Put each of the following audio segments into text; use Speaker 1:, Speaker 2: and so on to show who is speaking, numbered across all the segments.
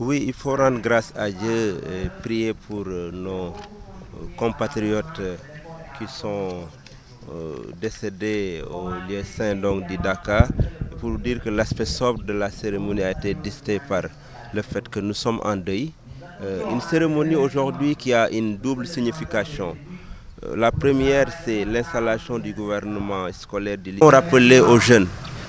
Speaker 1: Oui, il faut rendre grâce à Dieu et prier pour nos compatriotes qui sont décédés au lieu saint donc du Dakar, pour dire que l'aspect sobre de la cérémonie a été dicté par le fait que nous sommes en deuil. Une cérémonie aujourd'hui qui a une double signification. La première, c'est l'installation du gouvernement scolaire du lycée. On rappelait aux jeunes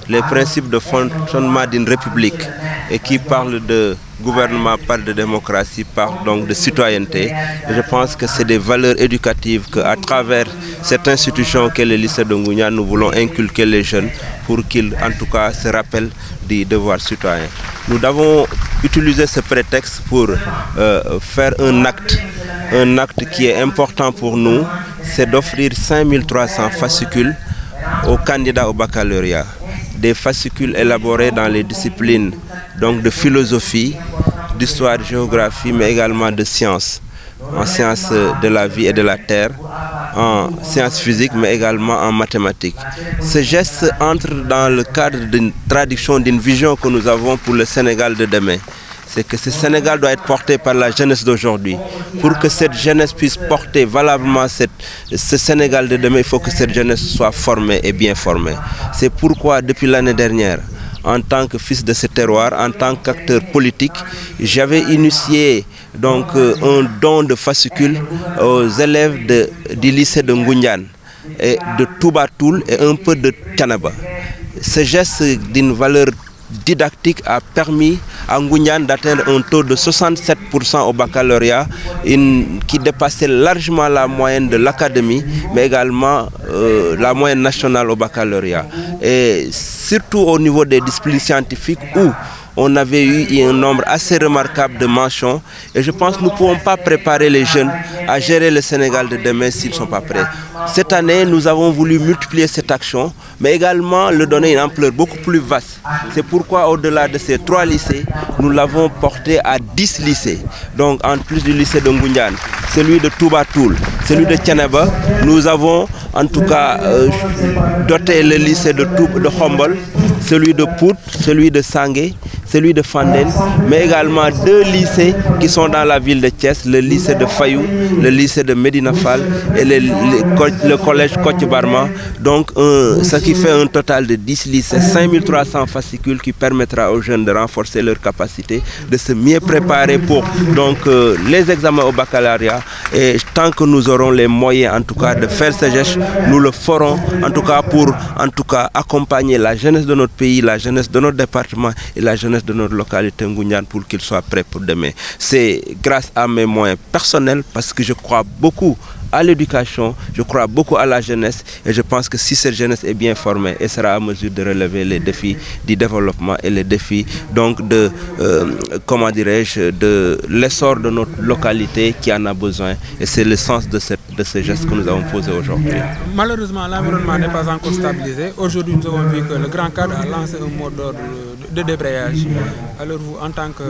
Speaker 1: les principes de fonctionnement d'une république et qui parle de gouvernement, parle de démocratie, parle donc de citoyenneté. Et je pense que c'est des valeurs éducatives qu'à travers cette institution qu'est le lycée de Ngoundiane, nous voulons inculquer les jeunes pour qu'ils en tout cas se rappellent des devoirs citoyens. Nous avons utilisé ce prétexte pour faire un acte qui est important pour nous, c'est d'offrir 5300 fascicules aux candidats au baccalauréat. Des fascicules élaborés dans les disciplines donc de philosophie, d'histoire, de géographie, mais également de sciences, en sciences de la vie et de la terre, en sciences physiques, mais également en mathématiques. Ce geste entre dans le cadre d'une traduction, d'une vision que nous avons pour le Sénégal de demain. C'est que ce Sénégal doit être porté par la jeunesse d'aujourd'hui. Pour que cette jeunesse puisse porter valablement ce Sénégal de demain, il faut que cette jeunesse soit formée et bien formée. C'est pourquoi depuis l'année dernière, en tant que fils de ce terroir, en tant qu'acteur politique, j'avais initié donc un don de fascicules aux élèves du lycée de Ngoundiane et de Toubatoul et un peu de Thiénaba. Ce geste d'une valeur didactique a permis à Ngoundiane d'atteindre un taux de 67% au baccalauréat, qui dépassait largement la moyenne de l'académie, mais également la moyenne nationale au baccalauréat. Et surtout au niveau des disciplines scientifiques où on avait eu un nombre assez remarquable de mentions. Et je pense que nous ne pouvons pas préparer les jeunes à gérer le Sénégal de demain s'ils ne sont pas prêts. Cette année, nous avons voulu multiplier cette action, mais également le donner une ampleur beaucoup plus vaste. C'est pourquoi, au-delà de ces 3 lycées, nous l'avons porté à 10 lycées. Donc, en plus du lycée de Ngoundiane, celui de Toubatoul, celui de Thiénaba, nous avons en tout cas doté le lycée de Khombol, celui de Pout, celui de Sangué, celui de Fandène, mais également 2 lycées qui sont dans la ville de Thiès, le lycée de Fayou, le lycée de Medina Fall et le collège Kotch Barma. Donc, ce qui fait un total de 10 lycées, 5300 fascicules qui permettra aux jeunes de renforcer leur capacité, de se mieux préparer pour donc, les examens au baccalauréat. Et tant que nous aurons les moyens, en tout cas, de faire ce geste, nous le ferons, en tout cas, pour accompagner la jeunesse de notre pays, la jeunesse de notre département et la jeunesse de notre localité Ngoundiane pour qu'ils soient prêts pour demain. C'est grâce à mes moyens personnels parce que je crois beaucoup à l'éducation, je crois beaucoup à la jeunesse et je pense que si cette jeunesse est bien formée, elle sera à mesure de relever les défis du développement et les défis donc de, comment dirais-je, de l'essor de notre localité qui en a besoin et c'est le sens de ce geste que nous avons posé aujourd'hui.
Speaker 2: Malheureusement, l'environnement n'est pas encore stabilisé. Aujourd'hui, nous avons vu que le Grand Cadre a lancé un mot d'ordre de débrayage. Alors vous, en tant que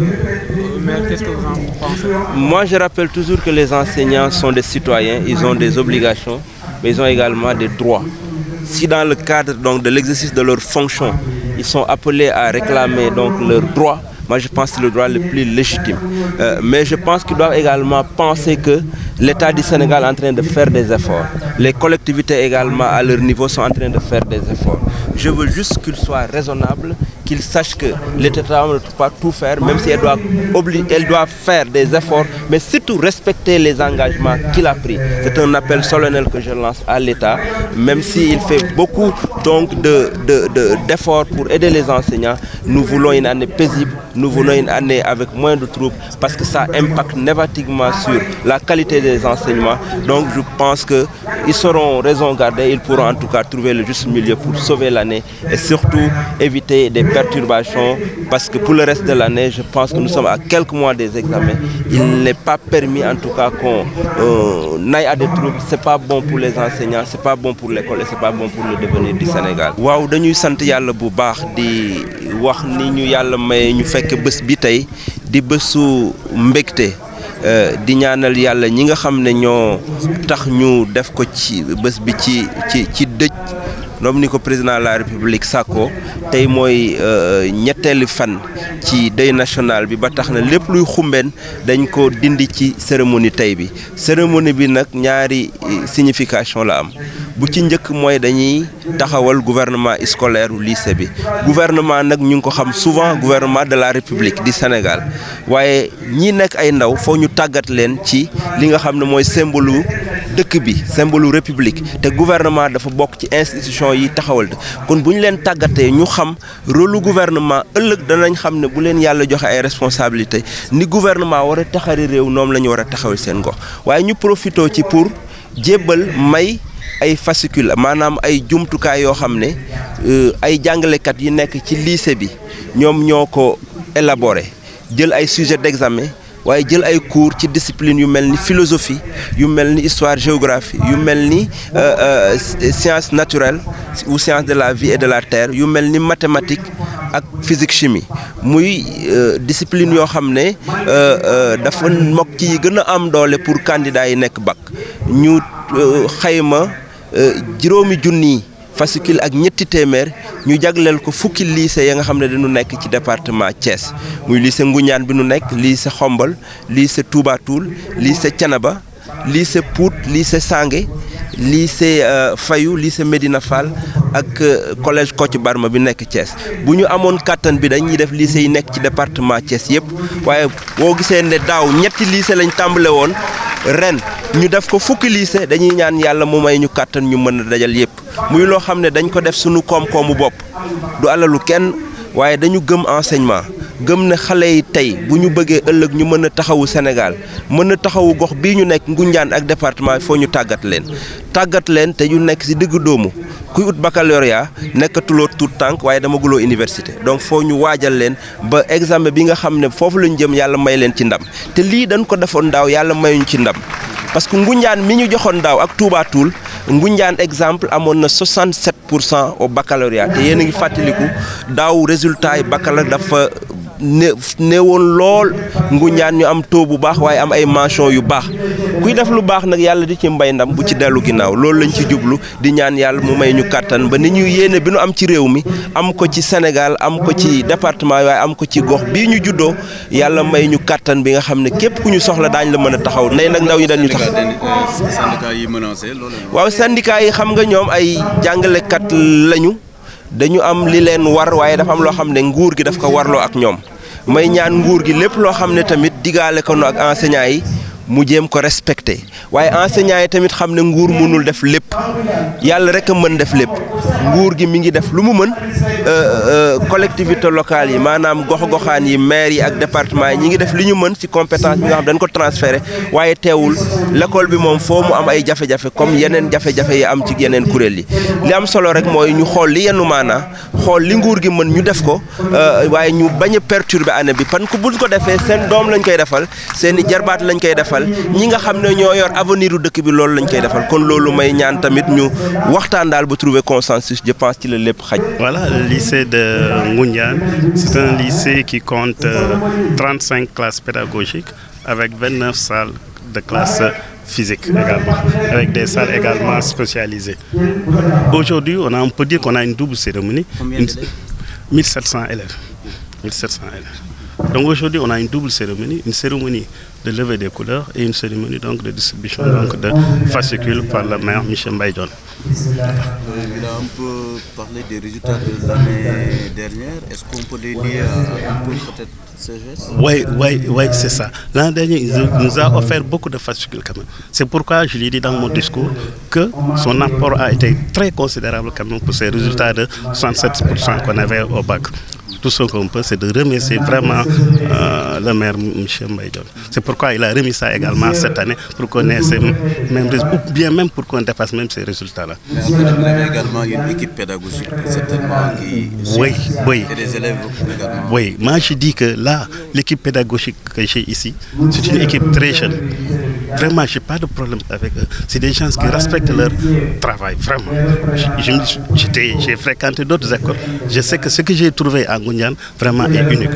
Speaker 2: maire, qu'est-ce que vous en pensez?
Speaker 1: Moi, je rappelle toujours que les enseignants sont des citoyens, ils ont des obligations, mais ils ont également des droits. Si dans le cadre donc, de l'exercice de leurs fonctions, ils sont appelés à réclamer donc, leurs droits, moi je pense que c'est le droit le plus légitime. Mais je pense qu'ils doivent également penser que l'État du Sénégal est en train de faire des efforts. Les collectivités également à leur niveau sont en train de faire des efforts. Je veux juste qu'ils soient raisonnables, qu'ils sachent que l'État ne peut pas tout faire, même si elle doit faire des efforts, mais surtout respecter les engagements qu'il a pris. C'est un appel solennel que je lance à l'État, même s'il fait beaucoup d'efforts pour aider les enseignants. Nous voulons une année paisible, nous voulons une année avec moins de troubles, parce que ça impacte négativement sur la qualité des enseignements. Donc je pense qu'ils seront raison gardée, ils pourront en tout cas trouver le juste milieu pour sauver l'année et surtout éviter des perturbations parce que pour le reste de l'année, je pense que nous sommes à quelques mois des examens. Il n'est pas permis en tout cas qu'on aille à des troubles. Ce n'est pas bon pour les enseignants, ce n'est pas bon pour l'école et ce n'est pas bon pour le devenir du Sénégal. Waaw dañuy sant Yàlla bu baax di wax ni ñu Yàlla may ñu fekk bés bi tey di bésu mbégte di ñaanal Yàlla ñi nga xam ne ñoo tax ñu def ko ci bés bi ci dëj noom ni ko président de la république sàkko tey mooy ñetteelu fan ci deuil national bi ba tax na lépp luy xumbeen dañ ko dindi ci cérémonie tey bi cérémonie bi nag ñaari signification la am bu ci njëkk mooy dañuy taxawal gouvernement scolaire u lycée bi gouvernement nag ñu ngi ko xam souvent gouvernement de la république du Sénégal waaye ñi nekk ay ndaw foo ñu tàggat leen ci li nga xam ne mooy symbole dëkk bi symbole république te gouvernement dafa bokk ci institution yi taxawal kon bu ñu leen tàggatee ñu xam rôle gouvernement ëllëg danañ xam ne bu leen yàlla joxe ay responsabilité ni gouvernement war a taxari réew noom la ñu war a taxawal seen gox waaye ñu profitoo ci pour jébbal may ay fascicule maanaam ay jumtukaay yoo xam ne ay jàngalekat yi nekk ci lycée bi ñoom ñoo ko élaboré jël ay sujet d'examen waaye jël ay cours ci discipline yu mel ni philosophie yu mel ni histoire géographie yu mel ni sciences naturelles ou sciences de la vie et de la terre yu mel ni mathématiques ak physique chimie muy discipline yoo xam ne dafa mokk ci yi gën a am doole pour candidats yi nekk bac ñu xayma juróomi junni fascicule ak ñetti téeméer ñu jagleel ko fukki lycée ya nga xam ne dañu nekk ci département Thiès muy lycée Ngoundiane bi nu nekk lycée Xombol lycée Touba Toul lycée Thiénaba lycée Pout lycée Sangué lycée Fayou lycée Médina Fall ak collège Kocc Barma bi nekk Thiès bu ñu amoon kàttan bi dañuy def lycée yi nekk ci département Thiès yëpp waaye boo gisee ne daaw ñetti lycée lañ tàmbale woon ren ñu def ko fukki lycée dañuy ñaan yàlla mu may ñu kàttan ñu mën a dajal yëpp muy loo xam ne dañ ko def sunu koom-koomu bopp du alalu kenn waaye dañu gëm enseignement gëm ne xale yi tey bu ñu bëggee ëllëg ñu mën a taxawu Sénégal mën a taxawu gox bii ñu nekk Ngoundiane ak département foo ñu tàggat leen te ñu nekk ci diggu doomu kuy ut baccalauréat nekkatuloo tout tànk waaye dama guloo université donc foo ñu waajal leen ba examen bi nga xam ne foofu lañu jëm yàlla may leen ci ndam te lii dañ ko defoon daaw yàlla mayuñ ci ndam parce que Ngoundiane mi ñu joxoon daaw ak Touba Toul Ngoundiane exemple amoon na 67% au baccalauréat te yéen a ngi fàttaliku daaw résultat yi baccalauréat dafa néewoon lool Ngoundiane ñu am taux bu baax waaye am ay mention yu baax kuy def lu baax nag yàlla di ci mbay ndam bu ci dellu ginnaaw loolu lañ ci jublu di ñaan yàlla mu may ñu kàttan ba ni ñu yéene bi nu am ci réew mi am ko ci Sénégal am ko ci département waaye am ko ci gox bii ñu juddoo yàlla may ñu kàttan bi nga xam ne képp ku ñu soxla daañ la mën a taxaw ndey nag ndaw ñi dañu tax
Speaker 3: syndicat yi menacé loolu
Speaker 1: waaw syndicat yi xam nga ñoom ay jàngalekat lañu dañu am li leen war waaye dafa am loo xam ne nguur gi daf ko warloo ak ñoom may ñaan nguur gi lépp loo xam ne tamit digaale ko no ak enseignants yi mu jéem ko respecté waaye enseignants yi tamit xam ne nguur mënul def lépp yàlla rek a mën def lépp nguur gi mi ngi def lu mu mën collectivité locale yi maanaam gox-goxaan yi maire yi ak département yi ñi ngi def li ñu mën ci compétence bi nga xam dañ ko transféré waaye teewul l'école bi moom foo mu am ay jafe-jafe comme yeneen jafe-jafe yi am ci yeneen kuréel yi li am solo rek mooy ñu xool li yenn maanaa xool li nguur gi mën ñu def ko waaye ñu bañ a perturber année bi parce que buñ ko defee seen doom lañ koy defal seen i jarbaat lañ koy defal ñi nga xam ne ñoo yor avenir u dëkk bi loolu lañ koy defal kon loolu may ñaan tamit ñu waxtaan daal ba trouver consensus je pense ci la lépp xaj.
Speaker 4: Voilà, le lycée de Ngoundiane, c'est un lycée qui compte 35 classes pédagogiques avec 29 salles de classe physique également, avec des salles également spécialisées. Aujourd'hui, on peut dire qu'on a une double cérémonie.
Speaker 3: Combien d'élèves ?
Speaker 4: 1700 élèves. 1700 élèves. Donc aujourd'hui, on a une double cérémonie, une cérémonie de levée des couleurs et une cérémonie donc de distribution donc de fascicules par le maire Michel Mbaye Dione.
Speaker 3: Il a un peu parlé des résultats de l'année dernière. Est-ce qu'on peut les lier à peut-être CGS?
Speaker 4: Oui, c'est ça. L'an dernier, il nous a offert beaucoup de fascicules quand même. C'est pourquoi je l'ai dit dans mon discours que son apport a été très considérable quand même pour ces résultats de 67% qu'on avait au bac. Tout ce qu'on peut, c'est de remercier vraiment le maire M. Mbaye Dione. C'est pourquoi il a remis ça également cette année pour qu'on ait ces mêmes résultats, ou bien même pour qu'on dépasse même ces résultats-là.
Speaker 3: Mais vous avez également une équipe pédagogique, certainement, qui
Speaker 4: oui.
Speaker 3: et des élèves également.
Speaker 4: Oui, moi je dis que là, l'équipe pédagogique que j'ai ici, c'est une équipe très jeune. Vraiment, je n'ai pas de problème avec eux. C'est des gens qui respectent leur travail, vraiment. J'ai fréquenté d'autres écoles. Je sais que ce que j'ai trouvé à Ngoundiane, vraiment est unique.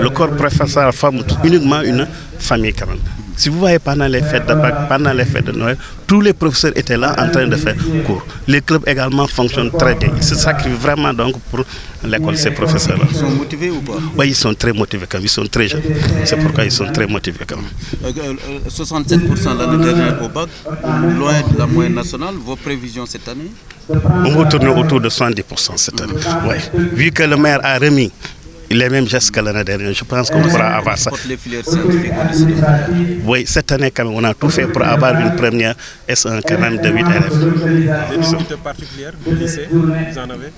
Speaker 4: Le corps professoral forme uniquement une famille quand même. Si vous voyez pendant les fêtes de Pâques, pendant les fêtes de Noël, tous les professeurs étaient là en train de faire cours. Les clubs également fonctionnent très bien. Ils se sacrifient vraiment donc pour l'école, ces professeurs-là.
Speaker 3: Ils sont motivés ou pas?
Speaker 4: Oui, ils sont très motivés quand même. Ils sont très jeunes. C'est pourquoi ils sont très motivés quand même.
Speaker 3: 67% l'année dernière au bac, loin de la moyenne nationale. Vos prévisions cette année?
Speaker 4: On va tourner autour de 70% cette année. Oui. Vu que le maire a remis les mêmes gestes que l'année dernière, je pense qu'on pourra avoir ça.
Speaker 3: Les filières scientifiques
Speaker 4: oui, cette année, quand même, on a tout fait pour avoir une première S1 quand même de 8 élèves.
Speaker 2: Des difficultés particulières du lycée, vous en avez?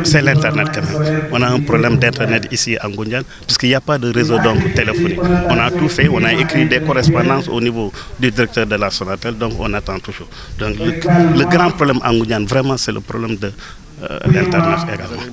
Speaker 4: C'est l'Internet quand même. On a un problème d'Internet ici à Ngoundiane, puisqu'il n'y a pas de réseau donc téléphonique. On a tout fait, on a écrit des correspondances au niveau du directeur de la Sonatel, donc on attend toujours. Donc le grand problème à Ngoundiane, vraiment, c'est le problème de l'Internet également.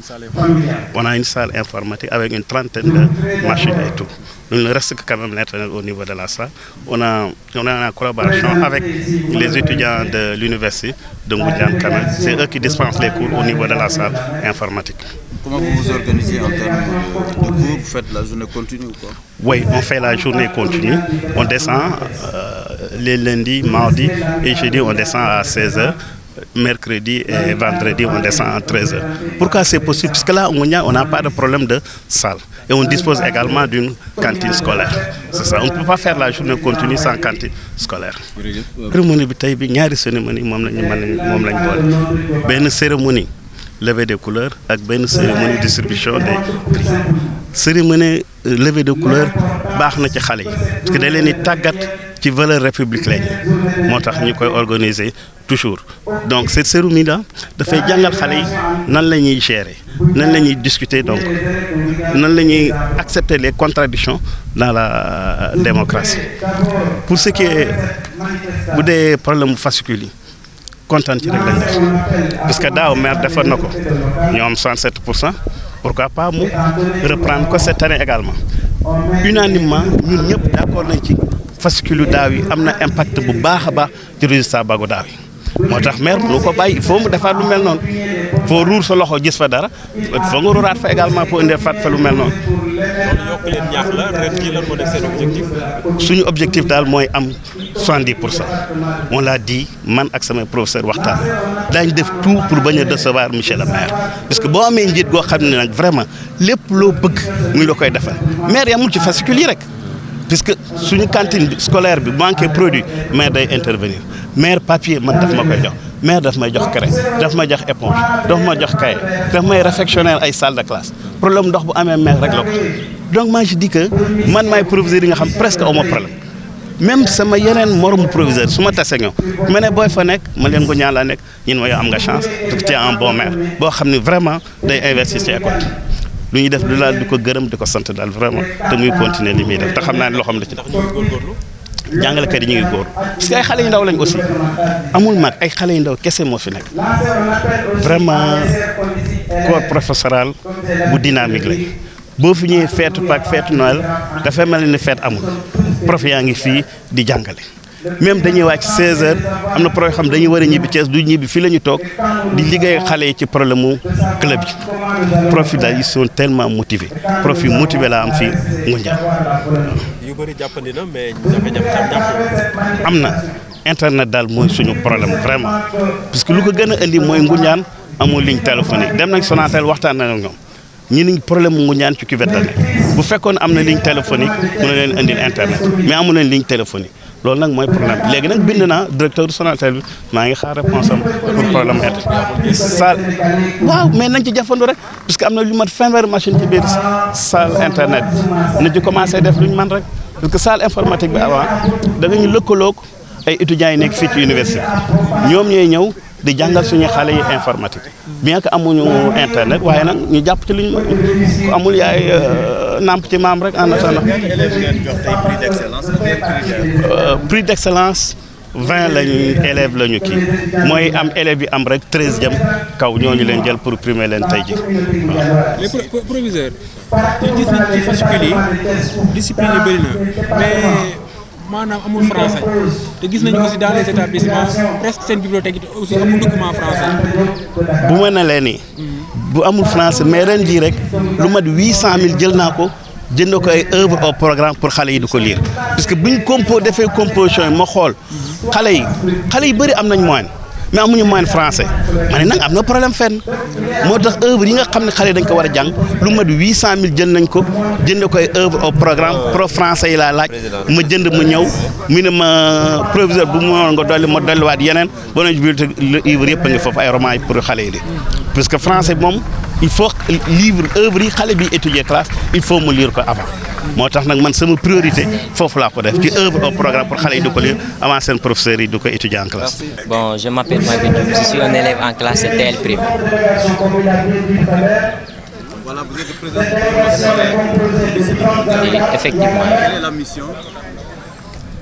Speaker 4: On a une salle informatique avec une trentaine de machines et tout. Il ne reste que quand même l'Internet au niveau de la salle. On a une collaboration avec les étudiants de l'université de Ngoundiane quand même. C'est eux qui dispensent les cours au niveau de la salle informatique.
Speaker 3: Comment vous vous organisez en termes de cours? Vous faites la journée continue ou quoi?
Speaker 4: Oui, on fait la journée continue. On descend les lundis, mardis et jeudi, on descend à 16h. Mercredi et vendredi, on descend à 13h. Pourquoi c'est possible? Parce que là, on n'a pas de problème de salle. Et on dispose également d'une cantine scolaire. C'est ça. On ne peut pas faire la journée continue sans cantine scolaire. Cérémonie bi tay bi ñaari cérémonie moom lañ boole. Benn cérémonie levée des couleurs ak benn cérémonie distribution des prix. Cérémonie levée de couleurs baax na ci xale yi parce que da leen di tàggat ci valeur républicaine moo tax ñu koy organiser toujours. Donc cette cérémonie là dafay jàngal xale yi nan la ñuy gérer nan la ñuy discuter donc nan la ñuy accepter les contradictions dans la démocratie. Pour ce qui est bu dee problème fascicule yi kontaan ci rek lañ def parce que daaw maire defoon na ko ñoom 67%. Pourquoi pas mu reprendre ko cette année également. Unanimement ñun ñëpp d'accord nañ ci fascicule daaw yi am na impact bu baax a baax ci résultat bagu daaw yi. moo tax maire bu ko bàyyi il faut mu defaat lu mel noonu foo ruur sa loxo gis fa dara foo nga ruuraat fa également pour indi fa lu mel noonu.
Speaker 2: loolu yokk leen ñaax la ren jii lan moo nekk seen objectif.
Speaker 4: suñu objectif daal mooy am 70%. on l'a dit man ak samay professeur waxtaan daañu def tout pour bañ a décevoir monsieur le maire parce que boo amee njiit goo xam ne nag vraiment lépp loo bëgg muy la koy defal maire yamul ci fascicule yi rek. puisque suñu cantine scolaire bi manqué produit maire day intervenir maire papier man daf ma koy jox maire daf may jox craie daf ma jox éponge daf ma jox cahier daf may réfectionner ay salle de classe problème ndox bu amee maire rek la ko donc moi je dis que man maay proviseur yi nga xam presque amoo problème même sama yeneen moromu proviseur su ma tase ñoom ma ne booy fa nekk ma leen ko ñaan laa nekk ñun ma yow am nga chance parce que tu es un bon maire boo xam ne vraiment day investir ci école lu ñuy def du laal di ko gërëm di ko sant daal vraiment te muy continuer li muy def te xam naa ne loo xam ne ci def jàngalekat yi ñu ngi góor parce que ay xale yu ndaw lañ aussi amul mag ay xale yu ndaw kese moo fi nekk vraiment corps professoral bu dynamique lay boo fi ñëwee fête Pâques fête Noël dafay mel ni fête amul prof yaa ngi fii di jàngale même dañuy wàcc 16h am na pro yoo xam dañuy war a ñibbi Thiès du ñibbi fii la ñu toog di liggéey xale yi ci problème mu club yi profit daal ils sont tellement motivés profit motivé laa am fii Ngoundiane.
Speaker 2: yu bëri jàppandi na mais jafe-jafe
Speaker 4: am na internet daal mooy suñu problème vraiment parce que lu ko gën a indi mooy Ngoundiane amul ligne téléphonique dem nañ Sonatel waxtaan na ak ñoom ñu ni problème mu Ngoundiane ci cuvette la nekk bu fekkoon am na ligne téléphonique mën na leen indil internet mais amu leen ligne téléphonique. loolu nag mooy problème léegi nag bind naa directeur du Sonatel bi maa ngi xaar réponse am pour problème salle waaw mais nañ ci jafandu rek parce que am na lu mat fanweeri machine ci biir salle internet bi na ci commencé def lu ñu mën rek parce que salle informatique bi avant da nga ñu lëkkaloog ay étudiants yi nekk fii ci université ñoom ñooy ñëw di jàngal suñu xale yi informatique bien que amuñu internet waaye nag ñu jàpp ci lu ñu ku amul yaay namp ci maam rek en attendant. Prix d'excellence 20 lañu élèves lañu kii mooy am élèves yi am rek 13 jëm kaw ñooñu leen jël pour primer leen tey ji waaw.
Speaker 2: les proviseurs gis nañ ci fascicule yi discipline yi bëri na mais maanaam amul français te gis nañu aussi dans les établissements presque seen bibliothèque yi aussi amul document français.
Speaker 4: bu ma ne leen nii bu amul français mais ren jii rek lu mat 800000 jël naa ko jënd ko ay œuvre au programme pour xale yi di ko lire parce que buñ defee composition yi ma xool xale yi bëri am nañ moyen mais amuñu moyen français ma ne nag am na problème fenn moo tax œuvre yi nga xam ne xale yi dañ ko war a jàng lu mat 800 000 jël nañ ko jënd ko ay œuvre au programme prof français yi laa laaj ma jënd mu ñëw mu ne ma proviseur bu mu nga dolli ma dolliwaat yeneen ba nañ bibliothèque livre yëpp a ngi foofu ay romans yi pour xale yi di parce que français moom il faut livre œuvre yi xale bi étudier classe il faut mu lire ko avant moo tax nag man sama priorité foofu laa ko def ci œuvre au programme pour xale yi di ko lire avant seen professeurs yi di ko étudier en classe.
Speaker 5: Bon, je m'appelle Maguette Diop, je suis un élève en classe TL prime.
Speaker 3: Voilà, vous êtes le président du
Speaker 5: Effectivement.
Speaker 3: Quelle est la mission?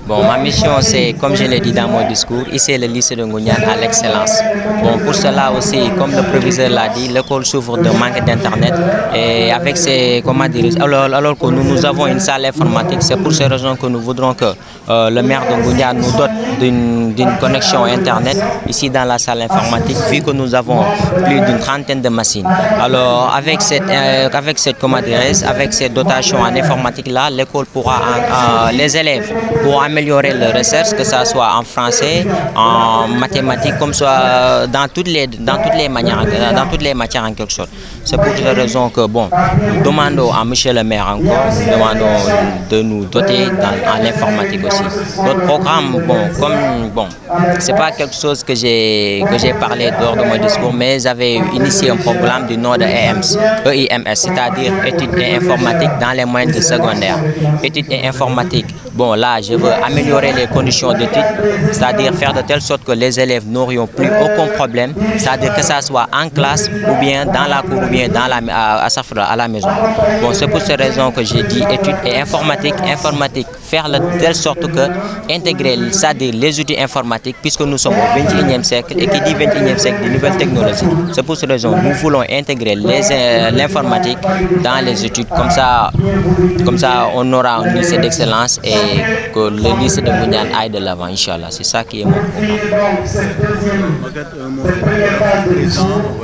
Speaker 5: Bon, ma mission, c'est, comme je l'ai dit dans mon discours, ici le lycée de Ngoundiane à l'excellence. Bon, pour cela aussi, comme le proviseur l'a dit, l'école souffre d'un manque d'Internet. Et avec ces, comment dire, alors que nous avons une salle informatique, c'est pour ces raisons que nous voudrons que le maire de Ngoundiane nous dote d'une connexion Internet ici dans la salle informatique, vu que nous avons plus d'une trentaine de machines. Alors, avec cette dotation en informatique-là, l'école pourra, les élèves pourront améliorer leur recherche, que ce soit en français, en mathématiques, comme soit dans toutes les matières en quelque sorte. C'est pour cette raison que, bon, nous demandons à monsieur le maire encore, nous demandons de nous doter en informatique aussi. Notre programme, c'est pas quelque chose que j'ai parlé lors de mon discours, mais j'avais initié un programme du nom de EIMS, c'est-à-dire études et informatique dans les moyennes de secondaire. Études et informatique. Bon, là, je veux améliorer les conditions d'études, c'est-à-dire faire de telle sorte que les élèves n'auront plus aucun problème, c'est-à-dire que ça soit en classe ou bien dans la cour ou bien à la maison. Bon, c'est pour ces raisons que j'ai dit études et informatique, faire de telle sorte que intégrer, c'est-à-dire les outils informatiques, puisque nous sommes au 21e siècle et qui dit 21e siècle de nouvelles technologies. C'est pour ces raisons que nous voulons intégrer l'informatique dans les études, comme ça on aura un lycée d'excellence et que le lycée de Ngoundiane aille de l'avant, Inch'Allah. C'est ça qui est mon programme.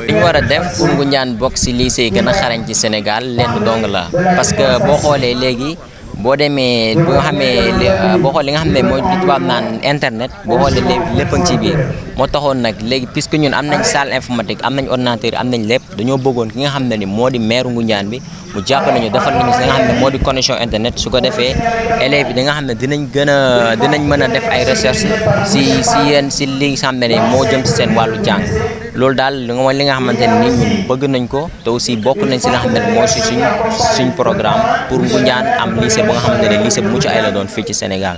Speaker 5: Li ñu war a def pour Ngoundiane bokk ci lycée yi gën a xarañ ci Sénégal lenn dong la parce que boo xoolee léegi boo demee boo xamee boo xoolee li nga xam ne mooy li tubaab naan internet boo xoolee lépp a ngi ci biir moo taxoon nag léegi puisque ñun am nañ salle informatique am nañ ordinateur am nañ lépp dañoo bëggoon ki nga xam ne ni moo di maire Ngoundiane bi mu jàpp nañu defal nañu si nga xam ne moo di connexion internet su ko defee élèves yi da nga xam ne dinañ mën a def ay recherche si li nga xam ne ni moo jëm si seen wàllu jàng loolu daal mooy li nga xamante ne ni ñun bëgg nañ ko te aussi bokk nañ si nga xam ne mooy si suñ programme pour Ngoundiane am lycée ba nga xamante ne lycée bu mucc ay la doon fii ci Sénégal.